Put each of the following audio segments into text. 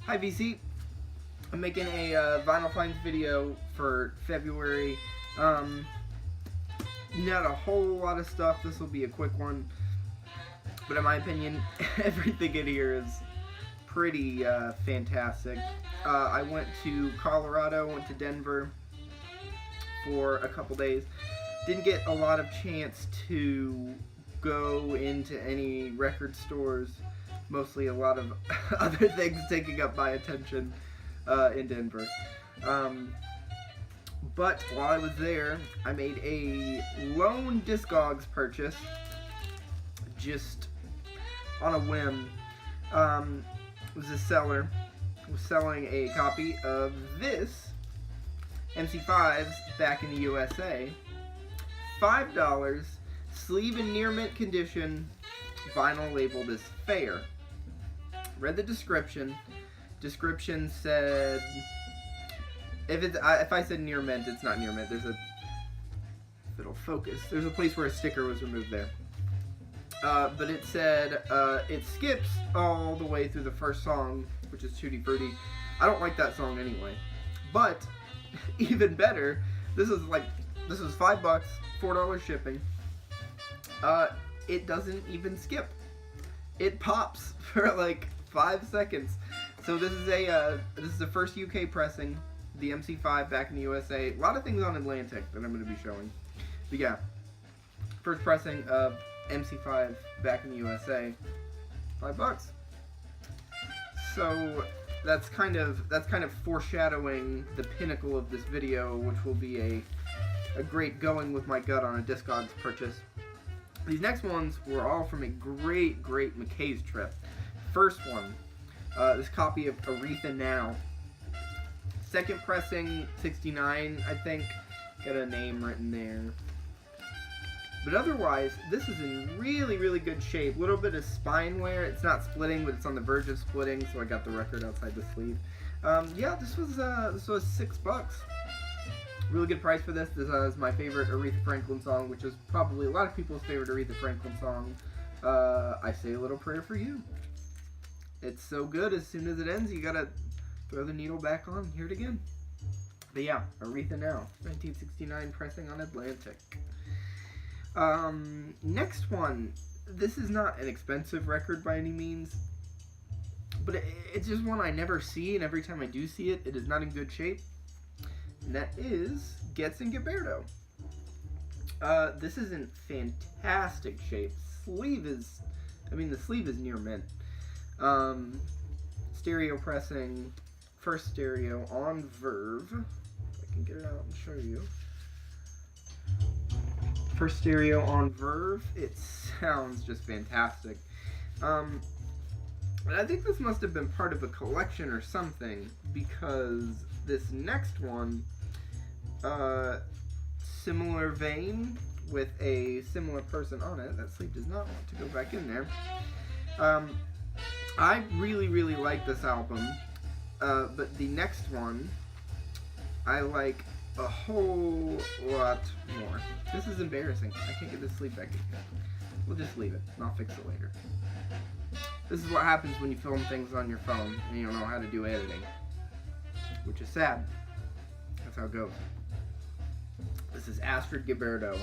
Hi VC, I'm making a vinyl finds video for February. Not a whole lot of stuff, this will be a quick one. But in my opinion, everything in here is pretty fantastic. I went to Colorado, went to Denver for a couple days. Didn't get a lot of chance to go into any record stores. Mostly a lot of other things taking up my attention in Denver. But while I was there, I made a lone Discogs purchase, just on a whim. It was a seller was selling a copy of this MC5's Back in the USA. $5, sleeve in near mint condition, vinyl labeled as fair. Read the description. Description said, if I said near mint, it's not near mint. There's a, if it'll focus, there's a place where a sticker was removed there. But it said it skips all the way through the first song, which is Tutti Frutti. I don't like that song anyway. But even better, this was $5, $4 shipping. It doesn't even skip. It pops for like 5 seconds. So this is the first UK pressing, the MC5 Back in the USA. A lot of things on Atlantic that I'm going to be showing. But yeah, first pressing of MC5 Back in the USA, $5. So that's kind of foreshadowing the pinnacle of this video, which will be a great going with my gut on a Discogs purchase. These next ones were all from a great McKay's trip. First one, this copy of Aretha Now. Second pressing, 69, I think. Got a name written there. But otherwise, this is in really good shape. Little bit of spine wear. It's not splitting, but it's on the verge of splitting, so I got the record outside the sleeve. Yeah, this was $6. Really good price for this. This is my favorite Aretha Franklin song, which is probably a lot of people's favorite Aretha Franklin song. I Say a Little Prayer for You. It's so good, as soon as it ends, you gotta throw the needle back on, hear it again. But yeah, Aretha Now, 1969 pressing on Atlantic. Next one. This is not an expensive record by any means, but it's just one I never see, and every time I do see it, it is not in good shape. And that is Getz and Gilberto. This is in fantastic shape. The sleeve is near mint. Stereo pressing, first stereo on Verve. If I can get it out and show you. First stereo on Verve. It sounds just fantastic. And I think this must have been part of a collection or something, because this next one, similar vein with a similar person on it. That sleeve does not want to go back in there. I really like this album, but the next one I like a whole lot more. This is embarrassing. I can't get this sleeve back in. We'll just leave it, and I'll fix it later. This is what happens when you film things on your phone and you don't know how to do editing, which is sad. That's how it goes. This is Astrud Gilberto,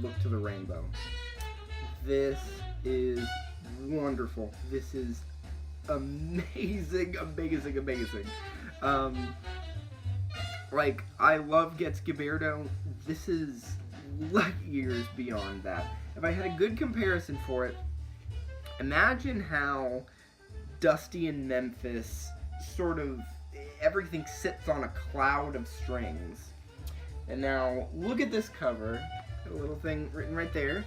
Look to the Rainbow. This is wonderful. This is amazing. Like, I love Getz Gilberto. This is light years beyond that. If I had a good comparison for it, imagine how Dusty in Memphis sort of, everything sits on a cloud of strings. And now, look at this cover. Got a little thing written right there.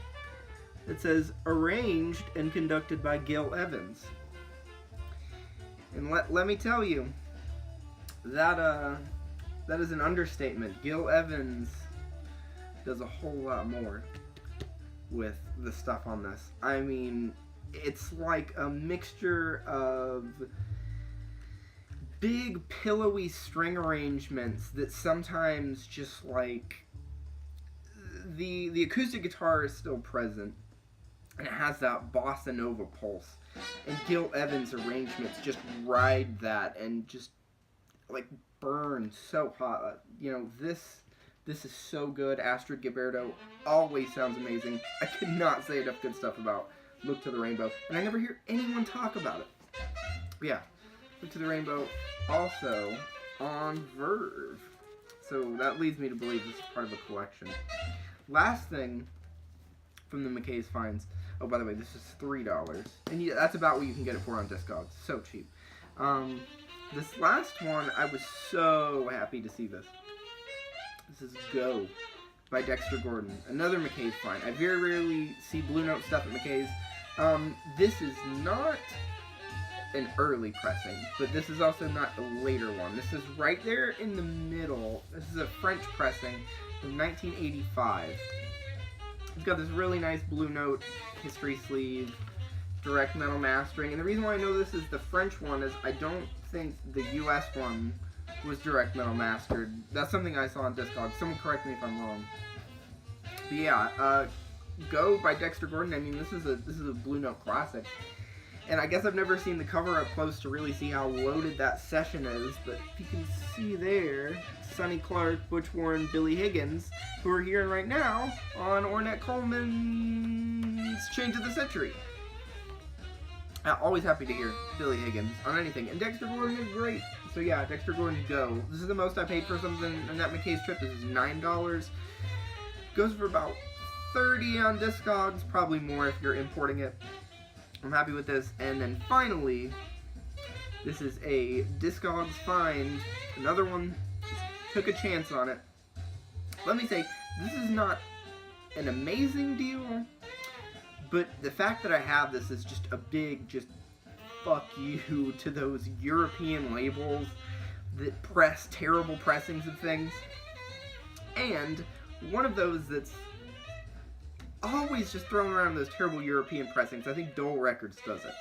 It says, arranged and conducted by Gil Evans. And let me tell you, that is an understatement. Gil Evans does a whole lot more with the stuff on this. I mean, it's like a mixture of big pillowy string arrangements that sometimes just like the acoustic guitar is still present, and it has that bossa nova pulse. And Gil Evans' arrangements just ride that and just like burn so hot. You know, this is so good. Astrid Gilberto always sounds amazing. I cannot say enough good stuff about Look to the Rainbow, and I never hear anyone talk about it. But yeah, Look to the Rainbow also on Verve. So that leads me to believe this is part of a collection. Last thing from the McKay's finds. Oh, by the way, this is $3, and yeah, that's about what you can get it for on Discogs. So cheap. This last one, I was so happy to see this. This is Go by Dexter Gordon. Another McKay's find. I very rarely see Blue Note stuff at McKay's. This is not an early pressing, but this is also not a later one. This is right there in the middle. This is a French pressing from 1985. It's got this really nice Blue Note history sleeve, direct metal mastering, and the reason why I know this is the French one is I don't think the US one was direct metal mastered. That's something I saw on Discogs. Someone correct me if I'm wrong. But yeah, Go by Dexter Gordon. I mean, this is a Blue Note classic, and I guess I've never seen the cover up close to really see how loaded that session is. But if you can see there, Sonny Clark, Butch Warren, Billy Higgins, who are here right now on Ornette Coleman's Change of the Century. I'm always happy to hear Billy Higgins on anything, and Dexter Gordon is great. So yeah, Dexter Gordon, Go. This is the most I paid for something on that McKay's trip. This is $9. Goes for about $30 on Discogs, probably more if you're importing it. I'm happy with this. And then finally, this is a Discogs find. Another one, just took a chance on it. Let me say, this is not an amazing deal, but the fact that I have this is just a big, just fuck you to those European labels that press terrible pressings of things. And one of those that's always just throwing around those terrible European pressings, I think Dole Records does it.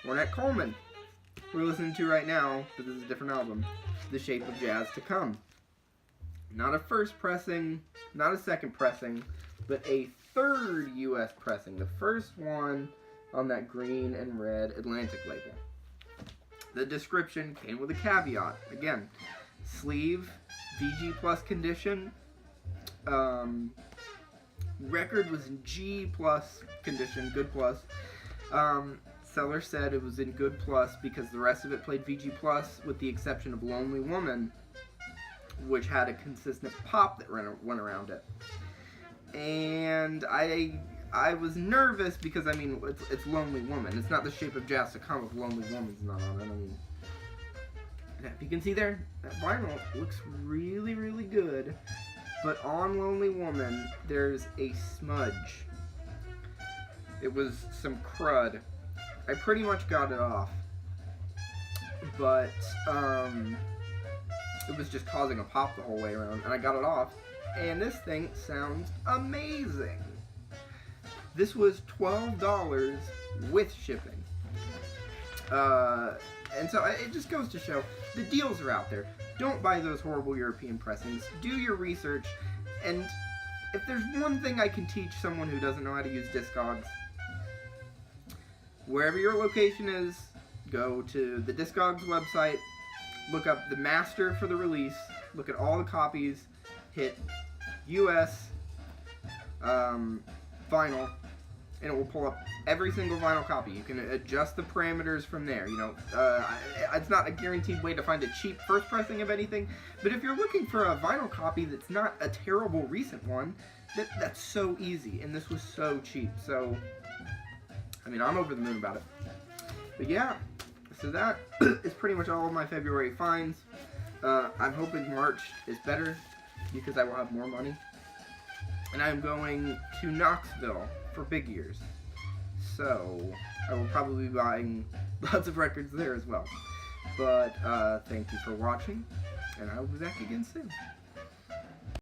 Ornette Coleman, we're listening to right now, but this is a different album, The Shape of Jazz to Come. Not a first pressing, not a second pressing, but a third US pressing. The first one on that green and red Atlantic label. The description came with a caveat. Again, sleeve, VG plus condition. Record was in G plus condition, good plus. Seller said it was in good plus because the rest of it played VG plus, with the exception of Lonely Woman, which had a consistent pop that went around it. And I was nervous because, I mean, it's Lonely Woman. It's not The Shape of Jazz to Come if Lonely Woman's not on it. I mean, if you can see there, that vinyl looks really, really good. But on Lonely Woman, there's a smudge. It was some crud. I pretty much got it off. But, it was just causing a pop the whole way around. And I got it off. And this thing sounds amazing. This was $12 with shipping. And so it just goes to show, the deals are out there. Don't buy those horrible European pressings. Do your research. And if there's one thing I can teach someone who doesn't know how to use Discogs, wherever your location is, go to the Discogs website, look up the master for the release, look at all the copies, hit US vinyl, and it will pull up every single vinyl copy. You can adjust the parameters from there. You know, it's not a guaranteed way to find a cheap first pressing of anything, but if you're looking for a vinyl copy that's not a terrible recent one, that's so easy, and this was so cheap. So, I mean, I'm over the moon about it. But yeah, so that is pretty much all of my February finds. I'm hoping March is better because I will have more money. And I'm going to Knoxville for Big Ears. So, I will probably be buying lots of records there as well. But, thank you for watching, and I will be back again soon.